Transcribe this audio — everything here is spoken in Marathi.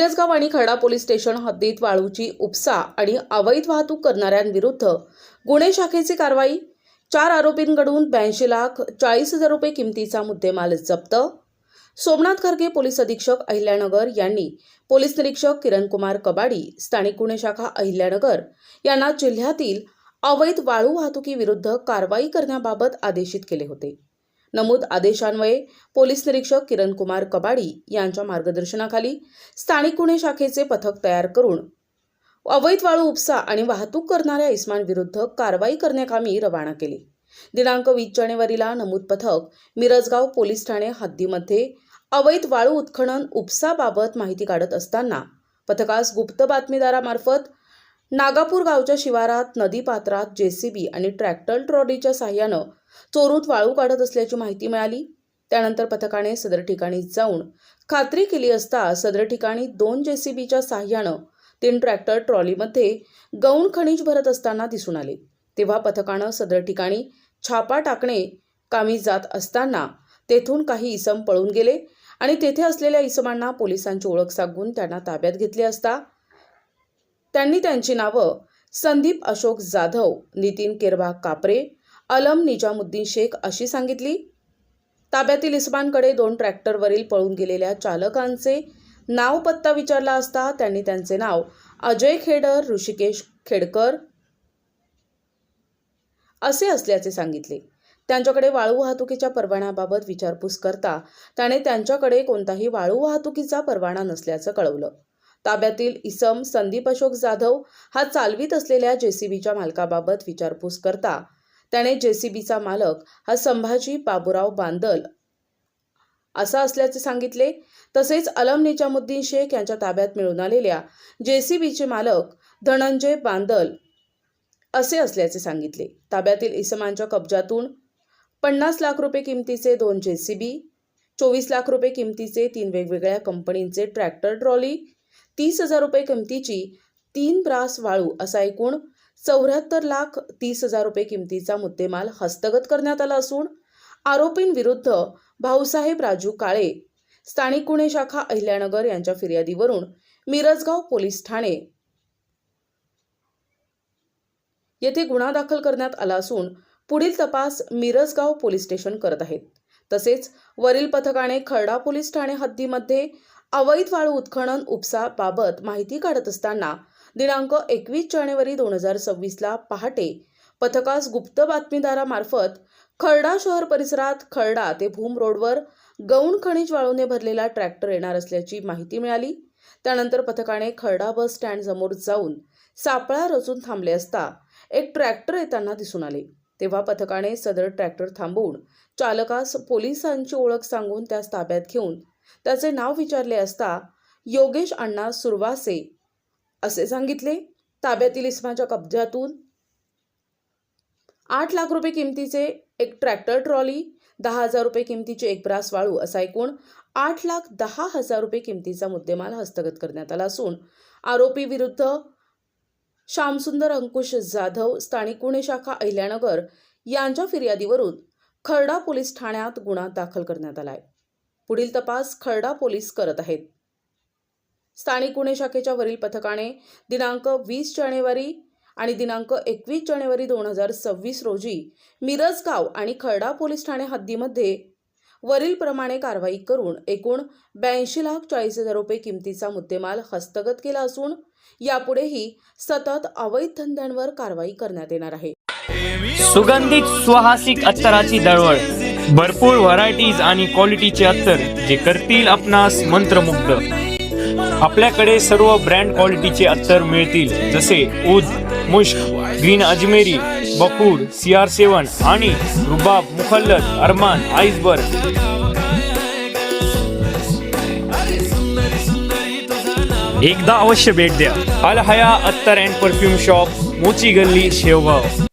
मिरजगाव आणि खर्डा पोलीस स्टेशन हद्दीत वाळूची उपसा आणि अवैध वाहतूक करणाऱ्यांविरुद्ध गुन्हे शाखेची कारवाई। 4 आरोपींकडून 82,40,000 रुपये किमतीचा मुद्देमाल जप्त। सोमनाथ खर्गे पोलीस अधीक्षक अहिल्यानगर यांनी पोलीस निरीक्षक किरणकुमार कबाडी स्थानिक गुन्हे शाखा अहिल्यानगर यांना जिल्ह्यातील अवैध वाळू वाहतुकीविरुद्ध कारवाई करण्याबाबत आदेशित केले होते। नमूद आदेशान्वये पोलीस निरीक्षक किरणकुमार कबाडी यांच्या मार्गदर्शनाखाली स्थानिक गुन्हे शाखेचे पथक तयार करून अवैध वाळू उपसा आणि वाहतूक करणाऱ्या इसमांविरुद्ध कारवाई करण्याकामी रवाना केले। दिनांक 20 जानेवारीला नमूद पथक मिरजगाव पोलीस ठाणे हद्दीमध्ये अवैध वाळू उत्खनन उपसाबाबत माहिती काढत असताना पथकास गुप्त बातमीदारामार्फत नागापूर गावच्या शिवारात नदीपात्रात जेसीबी आणि ट्रॅक्टर ट्रॉलीच्या साहाय्याने चोरून वाळू काढत असल्याची माहिती मिळाली। त्यानंतर पथकाने सदर ठिकाणी जाऊन खात्री केली असता सदर ठिकाणी 2 जेसीबीच्या साहाय्याने 3 ट्रॅक्टर ट्रॉलीमध्ये गौण खनिज भरत असताना दिसून आले। तेव्हा पथकाने सदर ठिकाणी छापा टाकणे कामी जात असताना तेथून काही इसम पळून गेले आणि तेथे असलेल्या इसमांना पोलिसांची ओळख सांगून त्यांना ताब्यात घेतले असता त्यांनी त्यांची नावं संदीप अशोक जाधव, नितीन केरबा कापरे, अलम निजामुद्दीन शेख अशी सांगितली। ताब्यातील इसमांकडे 2 ट्रॅक्टरवरील पळून गेलेल्या चालकांचे नाव पत्ता विचारला असता त्यांनी त्यांचे नाव अजय खेडर, ऋषिकेश खेडकर असे असल्याचे सांगितले। त्यांच्याकडे वाळू वाहतुकीच्या परवान्याबाबत विचारपूस करता त्याने त्यांच्याकडे कोणताही वाळू वाहतुकीचा परवाना नसल्याचं कळवलं। ताब्यातील इसम संदीप अशोक जाधव हा चालवीत असलेल्या जेसीबीच्या मालकाबाबत विचारपूस करता त्याने जेसीबीचा मालक हा संभाजी बाबूराव बांदल असा असल्याचे सांगितले। तसेच अलम निजामुद्दीन शेख यांच्या ताब्यात मिळून आलेल्या जेसीबीचे मालक धनंजय बांदल असे असल्याचे सांगितले। ताब्यातील इसमांच्या कब्जातून 50 लाख रुपये किमतीचे 2 जेसीबी, 24 लाख रुपये किमतीचे 3 वेगवेगळ्या कंपनीचे ट्रॅक्टर ट्रॉली, 30,000 रुपये किमतीची 3 ब्रास वाळू असा एकूण 74,30,000 रुपये किमतीचा मुद्देमाल हस्तगत करण्यात आला असून आरोपींविरुद्ध भाऊसाहेब राजू काळे स्थानिक गुन्हे शाखा अहिल्यानगर यांच्या फिर्यादीवरून मिरजगाव पोलीस ठाणे येथे गुन्हा दाखल करण्यात आला असून पुढील तपास मिरजगाव पोलीस स्टेशन करत आहेत। तसेच वरील पथकाने खर्डा पोलीस ठाणे हद्दीमध्ये अवैध वाळू उत्खनन उपसा बाबत माहिती काढत असताना दिनांक 21 जानेवारी 2026 ला पहाटे पथकास गुप्त बातमीदारामार्फत खर्डा शहर परिसरात खर्डा ते भूम रोडवर गौण खनिज वाळूने भरलेला ट्रॅक्टर येणार असल्याची माहिती मिळाली। त्यानंतर पथकाने खर्डा बस स्टँड समोर जाऊन सापळा रचून थांबले असता एक ट्रॅक्टर येताना दिसून आले। तेव्हा पथकाने सदर ट्रॅक्टर थांबवून चालकास पोलिसांची ओळख सांगून त्यास ताब्यात घेऊन त्याचे नाव विचारले असता योगेश अण्णा सुरवासे असे सांगितले। ताब्यातील इसमाच्या कब्जातून 8 लाख रुपये किमतीचे एक ट्रॅक्टर ट्रॉली, 10,000 रुपये किमतीचे 1 ब्रास वाळू असा एकूण 8,10,000 रुपये किमतीचा मुद्देमाल हस्तगत करण्यात आला असून आरोपी विरुद्ध श्यामसुंदर अंकुश जाधव स्थानिक गुन्हे शाखा अहिल्यानगर यांच्या फिर्यादीवरून खर्डा पोलीस ठाण्यात गुन्हा दाखल करण्यात आला आहे। पुढील तपास खर्डा पोलीस करत आहेत। स्थानिक गुन्हे शाखेच्या वरील पथकाने दिनांक 20 जानेवारी आणि दिनांक 21 जानेवारी 2026 रोजी मिरजगाव आणि खर्डा पोलीस ठाणे हद्दीमध्ये वरील प्रमाणे कारवाई करून एकूण 82,40,000 रुपये किमतीचा मुद्देमाल हस्तगत केला असून यापुढेही सतत अवैध धंद्यांवर कारवाई करण्यात येणार आहे। सुगंधित सुवासिक अत्तराची दळवळ, भरपूर व्हरायटीज आणि क्वालिटीचे अत्तर जे करतील आपणास मंत्रमुग्ध। आपल्याकडे सर्व ब्रँड क्वालिटीचे अत्तर मिळतील जसे उद, मुश्क, ग्रीन अजमेरी, बकूर, CR7 आणि रुबाब, मुखल्लद, अरमान, आइसबर्ग। एकदा अवश्य भेट द्या। अल हया अत्तर अँड परफ्यूम शॉप, मोची गल्ली, शेवगाव।